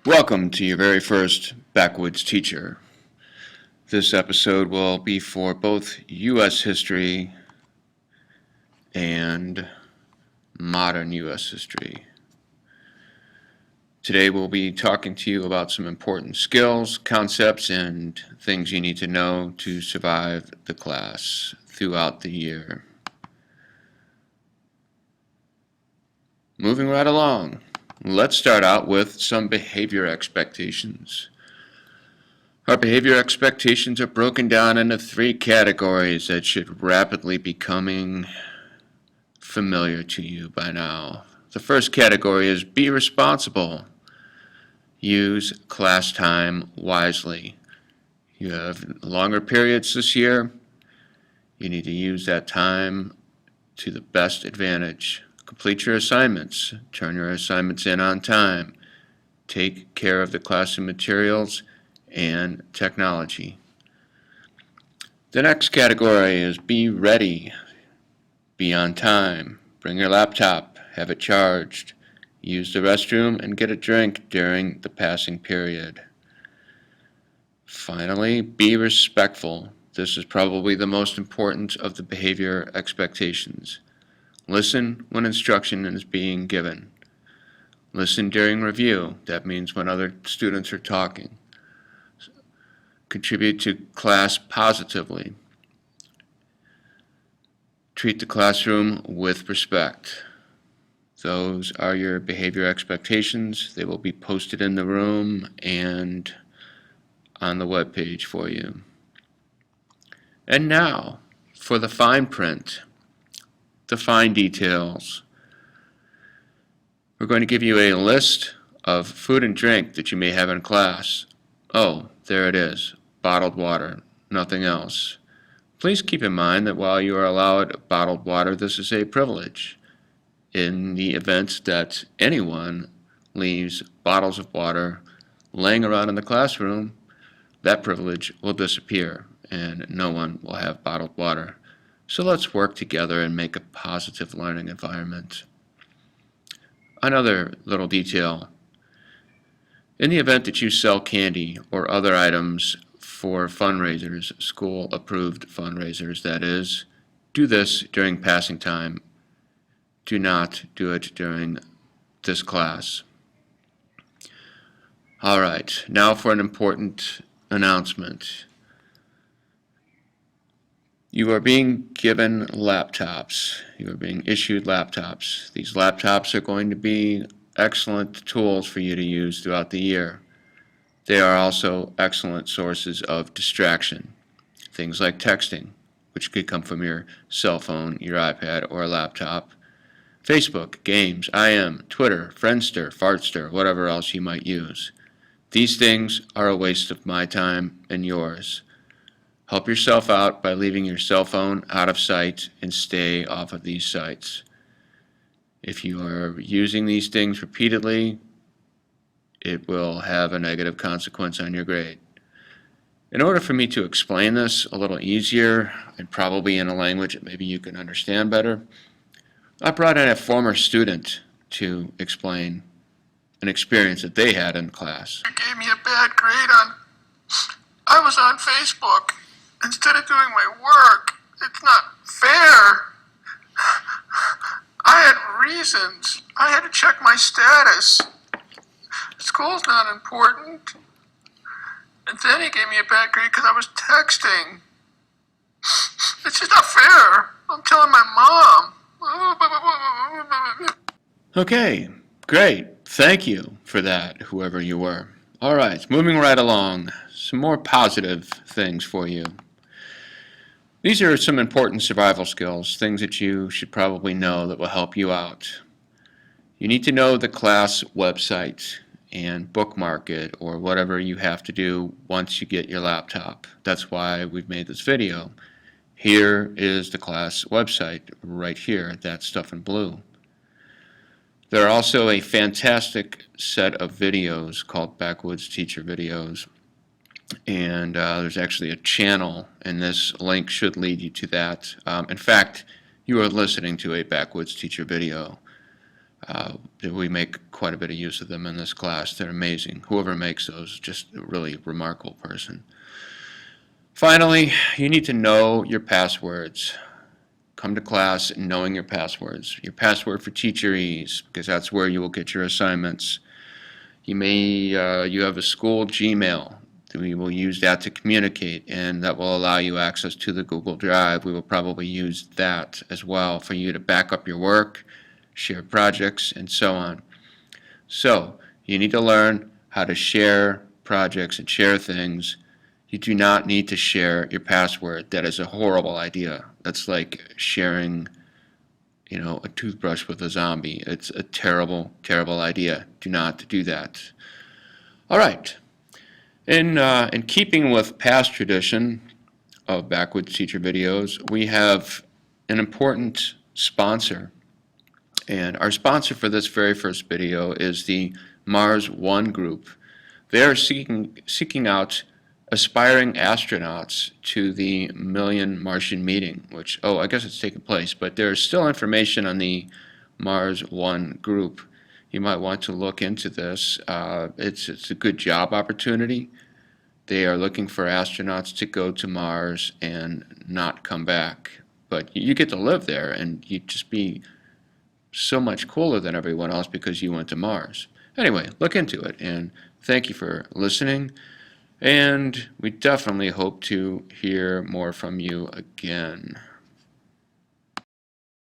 Welcome to your very first Backwoods teacher. This episode will be for both U.S. history and modern U.S. history. Today we'll be talking to you about some important skills, concepts, and things you need to know to survive the class throughout the year. Moving right along, let's start out with some behavior expectations. Our behavior expectations are broken down into three categories that should rapidly be becoming familiar to you by now. The first category is be responsible. Use class time wisely. You have longer periods this year. You need to use that time to the best advantage. Complete your assignments. Turn your assignments in on time. Take care of the classroom materials and technology. The next category is be ready. Be on time. Bring your laptop. Have it charged. Use the restroom and get a drink during the passing period. Finally, be respectful. This is probably the most important of the behavior expectations. Listen when instruction is being given. Listen during review. That means when other students are talking. Contribute to class positively. Treat the classroom with respect. Those are your behavior expectations. They will be posted in the room and on the web page for you. And now, for the fine print. The fine details. We're going to give you a list of food and drink that you may have in class. Oh, there it is, bottled water, nothing else. Please keep in mind that while you are allowed bottled water, this is a privilege. In the event that anyone leaves bottles of water laying around in the classroom, that privilege will disappear and no one will have bottled water. So let's work together and make a positive learning environment. Another little detail. In the event that you sell candy or other items for fundraisers, school-approved fundraisers that is, do this during passing time. Do not do it during this class. All right, now for an important announcement. You are being given laptops. You are being issued laptops. These laptops are going to be excellent tools for you to use throughout the year. They are also excellent sources of distraction. Things like texting, which could come from your cell phone, your iPad, or a laptop. Facebook, games, IM, Twitter, Friendster, Fartster, whatever else you might use. These things are a waste of my time and yours. Help yourself out by leaving your cell phone out of sight and stay off of these sites. If you are using these things repeatedly, it will have a negative consequence on your grade. In order for me to explain this a little easier and probably in a language that maybe you can understand better, I brought in a former student to explain an experience that they had in class. You gave me a bad grade I was on Facebook. Instead of doing my work, it's not fair. I had reasons. I had to check my status. School's not important. And then he gave me a bad grade because I was texting. It's just not fair. I'm telling my mom. Okay, great. Thank you for that, whoever you were. All right, moving right along. Some more positive things for you. These are some important survival skills, things that you should probably know that will help you out. You need to know the class website and bookmark it or whatever you have to do once you get your laptop. That's why we've made this video. Here is the class website right here, that stuff in blue. There are also a fantastic set of videos called Backwoods Teacher Videos. And there's actually a channel, and this link should lead you to that. In fact, you are listening to a Backwoods Teacher video. We make quite a bit of use of them in this class. They're amazing. Whoever makes those is just a really remarkable person. Finally, you need to know your passwords. Come to class knowing your passwords. Your password for TeacherEase, because that's where you will get your assignments. You have a school Gmail. We will use that to communicate, and that will allow you access to the Google Drive. We will probably use that as well for you to back up your work, share projects, and so on. So, you need to learn how to share projects and share things. You do not need to share your password. That is a horrible idea. That's like sharing, a toothbrush with a zombie. It's a terrible, terrible idea. Do not do that. All right. In keeping with past tradition of Backwoods Teacher videos, we have an important sponsor. And our sponsor for this very first video is the Mars One group. They are seeking out aspiring astronauts to the Million Martian Meeting, which, I guess it's taken place, but there's still information on the Mars One group. You might want to look into this. It's a good job opportunity. They are looking for astronauts to go to Mars and not come back. But you get to live there, and you'd just be so much cooler than everyone else because you went to Mars. Anyway, look into it, and thank you for listening. And we definitely hope to hear more from you again.